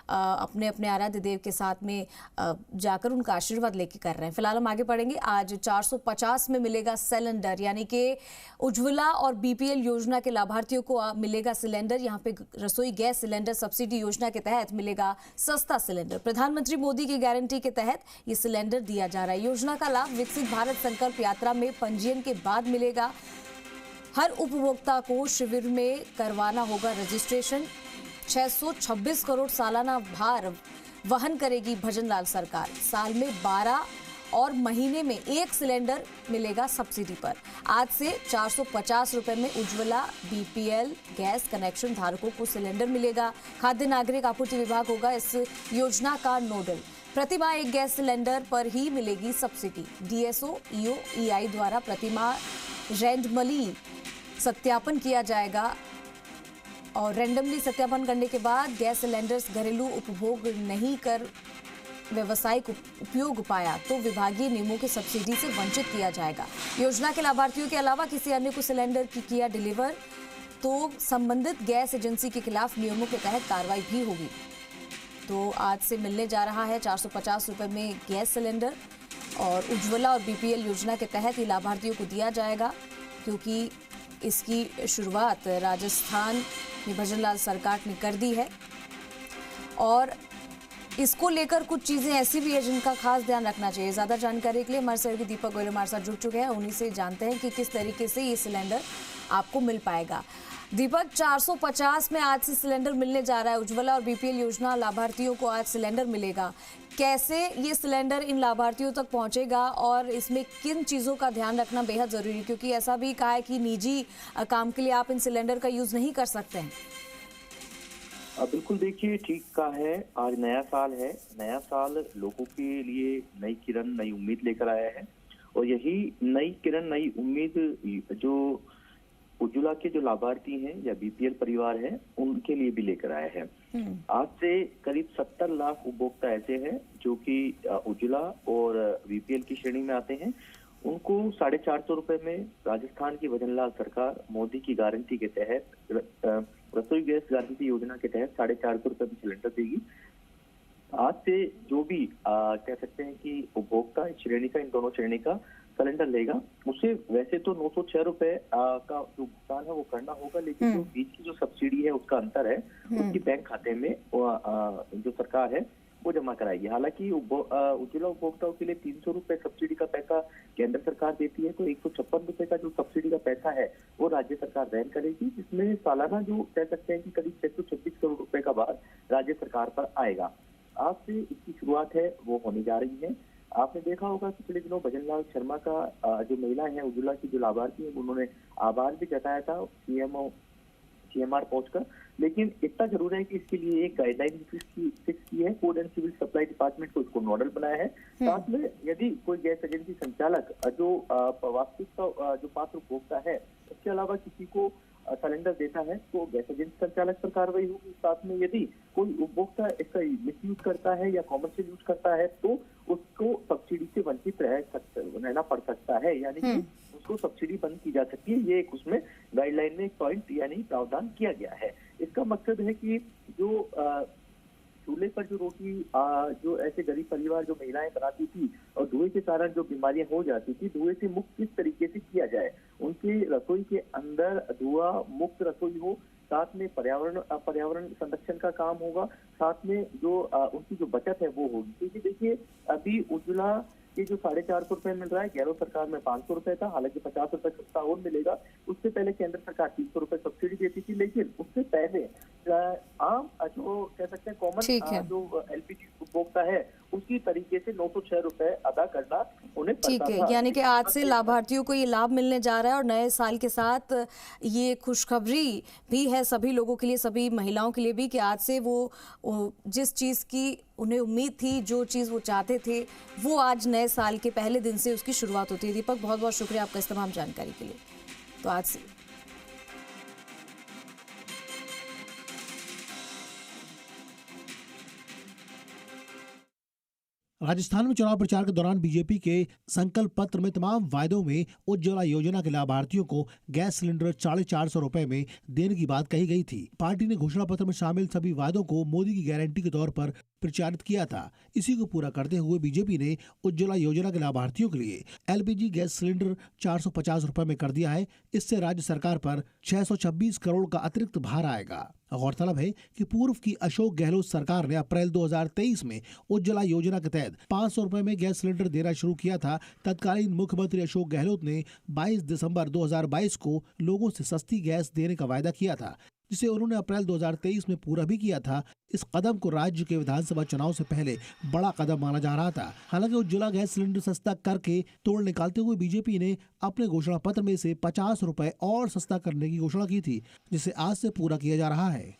अपने अपने आराध्य देव के साथ में जाकर उनका आशीर्वाद लेके कर रहे हैं। फिलहाल हम आगे बढ़ेंगे। आज 450 में मिलेगा सिलेंडर, यानी कि उज्ज्वला और बीपीएल योजना के लाभार्थियों को मिलेगा सिलेंडर। यहाँ पे रसोई गैस सिलेंडर सब्सिडी योजना के तहत मिलेगा सस्ता सिलेंडर। प्रधानमंत्री मोदी की गारंटी के तहत ये सिलेंडर दिया जा रहा है। योजना का लाभ विकसित भारत संकल्प यात्रा में पंजीयन के बाद मिलेगा। हर उपभोक्ता को शिविर में करवाना होगा रजिस्ट्रेशन। 626 करोड़ सालाना भार वहन करेगी भजनलाल सरकार। साल में 12 और महीने में 1 सिलेंडर मिलेगा सब्सिडी पर। आज से 450 रुपए में उज्ज्वला बीपीएल गैस कनेक्शन धारकों को सिलेंडर मिलेगा। खाद्य नागरिक आपूर्ति विभाग होगा इस योजना का नोडल। प्रतिमाह 1 गैस सिलेंडर पर ही मिलेगी सब्सिडी। डीएसओ ईओ ईआई द्वारा प्रतिमाह रैंडमली सत्यापन किया जाएगा और रैंडमली सत्यापन करने के बाद गैस सिलेंडर्स घरेलू उपभोग नहीं कर व्यावसायिक उपयोग पाया तो विभागीय नियमों की सब्सिडी से वंचित किया जाएगा। योजना के लाभार्थियों के अलावा किसी अन्य को सिलेंडर की किया डिलीवर तो संबंधित गैस एजेंसी के खिलाफ नियमों के तहत कार्रवाई भी होगी। तो आज से मिलने जा रहा है 450 रुपए में गैस सिलेंडर और उज्ज्वला और बीपीएल योजना के तहत ही लाभार्थियों को दिया जाएगा, क्योंकि इसकी शुरुआत राजस्थान में भजनलाल सरकार ने कर दी है। और इसको लेकर कुछ चीजें ऐसी भी है जिनका खास ध्यान रखना चाहिए। ज्यादा जानकारी के लिए हमारे सहयोगी दीपक गोयल हमारे साथ जुड़ चुके हैं, उन्हीं से जानते हैं कि किस तरीके से ये सिलेंडर आपको मिल पाएगा। दीपक, 450 में आज से सिलेंडर मिलने जा रहा है। उज्ज्वला और बीपीएल योजना लाभार्थियों को आज सिलेंडर मिलेगा। कैसे ये सिलेंडर इन लाभार्थियों तक पहुंचेगा और इसमें किन चीज़ों का ध्यान रखना बेहद ज़रूरी है, क्योंकि ऐसा भी कहा है कि निजी काम के लिए आप इन सिलेंडर का यूज़ नहीं कर सकते हैं। बिल्कुल, देखिए ठीक कहा है। आज नया साल है। नया साल लोगों के लिए नई किरण नई उम्मीद लेकर आया है और यही नई किरण नई उम्मीद जो उज्ज्वला के जो लाभार्थी हैं या बीपीएल परिवार हैं उनके लिए भी लेकर आया है। आज से करीब 70 लाख उपभोक्ता ऐसे हैं जो कि उज्ज्वला और बीपीएल की श्रेणी में आते हैं। उनको 450 रुपए में राजस्थान की भजनलाल सरकार मोदी की गारंटी के तहत रसोई गैस गारंटी योजना के तहत 450 रुपए में सिलेंडर देगी। आज से जो भी कह सकते हैं कि उपभोक्ता इस श्रेणी का, इन दोनों श्रेणी का सिलेंडर लेगा, उसे वैसे तो 906 रुपए का जो भुगतान है वो करना होगा, लेकिन जो बीच की जो सब्सिडी है उसका अंतर है उसकी बैंक खाते में जो सरकार है वो जमा कराएगी। हालांकि उज्ज्वला उपभोक्ताओं के लिए 300 रुपए सब्सिडी का पैसा केंद्र सरकार देती है, तो 156 रुपए का जो सब्सिडी का पैसा है वो राज्य सरकार वहन करेगी, जिसमें सालाना जो कह सकते हैं कि करीब 626 करोड़ रुपए का भार राज्य सरकार पर आएगा। आज से इसकी शुरुआत है वो होने जा रही है। आपने देखा होगा पिछले दिनों भजनलाल शर्मा का जो महिलाएं हैं उज्ज्वला की जो लाभार्थी है उन्होंने आभार भी जताया था सीएमआर पहुंचकर, लेकिन इतना जरूर है कि इसके लिए एक गाइडलाइन फिक्स की है। Food and civil supply department को इसको नोडल बनाया है। साथ में यदि कोई गैस एजेंसी संचालक जो वास्तविक जो पात्र उपभोक्ता है उसके अलावा किसी को सिलेंडर देता है तो गैस एजेंसी संचालक पर कार्रवाई होगी। साथ में यदि कोई उपभोक्ता इसका मिसयूज करता है या कॉमर्शियल यूज करता है तो उसको सब्सिडी से वंचित रहना पड़ सकता है, यानी कि उसको सब्सिडी बंद की जा सकती है। ये एक उसमें गाइडलाइन में एक पॉइंट यानी प्रावधान किया गया है। इसका मकसद है कि जो चूल्हे पर जो रोटी जो ऐसे गरीब परिवार जो महिलाएं बनाती थी और धुएं के कारण जो बीमारियां हो जाती थी, धुएं से मुक्त किस तरीके से किया जाए, उनकी रसोई के अंदर धुआं मुक्त रसोई हो, साथ में पर्यावरण संरक्षण का काम होगा, साथ में जो उनकी जो बचत है वो होगी। क्योंकि देखिए अभी उज्ज्वला के जो 450 रुपए मिल रहा है, गैरों सरकार में 500 रुपए था, हालांकि 50 रुपए सस्ता और मिलेगा। उससे पहले केंद्र सरकार 300 रुपए सब्सिडी देती थी, लेकिन उससे पहले आम जो कह सकते हैं कॉमन जो एलपीजी उपभोक्ता है उसी तरीके से 906 रुपए अदा करना उन्हें ठीक है। यानी कि आज से लाभार्थियों को ये लाभ मिलने जा रहा है और नए साल के साथ ये खुशखबरी भी है सभी लोगों के लिए, सभी महिलाओं के लिए भी, कि आज से वो जिस चीज़ की उन्हें उम्मीद थी, जो चीज़ वो चाहते थे, वो आज नए साल के पहले दिन से उसकी शुरुआत होती है। दीपक, बहुत बहुत शुक्रिया आपका इस तमाम जानकारी के लिए। तो आज से राजस्थान में चुनाव प्रचार के दौरान बीजेपी के संकल्प पत्र में तमाम वायदों में उज्ज्वला योजना के लाभार्थियों को गैस सिलेंडर 450 रुपए में देने की बात कही गई थी। पार्टी ने घोषणा पत्र में शामिल सभी वायदों को मोदी की गारंटी के तौर पर प्रचारित किया था। इसी को पूरा करते हुए बीजेपी ने उज्ज्वला योजना के लाभार्थियों के लिए एलपीजी गैस सिलेंडर 450 रुपए में कर दिया है। इससे राज्य सरकार पर 626 करोड़ का अतिरिक्त भार आएगा। गौरतलब है कि पूर्व की अशोक गहलोत सरकार ने अप्रैल 2023 में उज्ज्वला योजना के तहत 500 रुपए में गैस सिलेंडर देना शुरू किया था। तत्कालीन मुख्यमंत्री अशोक गहलोत ने 22 दिसंबर 2022 को लोगों से सस्ती गैस देने का वायदा किया था, जिसे उन्होंने अप्रैल 2023 में पूरा भी किया था। इस कदम को राज्य के विधानसभा चुनाव से पहले बड़ा कदम माना जा रहा था। हालांकि उज्ज्वला गैस सिलेंडर सस्ता करके तोड़ निकालते हुए बीजेपी ने अपने घोषणा पत्र में से 50 रुपए और सस्ता करने की घोषणा की थी, जिसे आज से पूरा किया जा रहा है।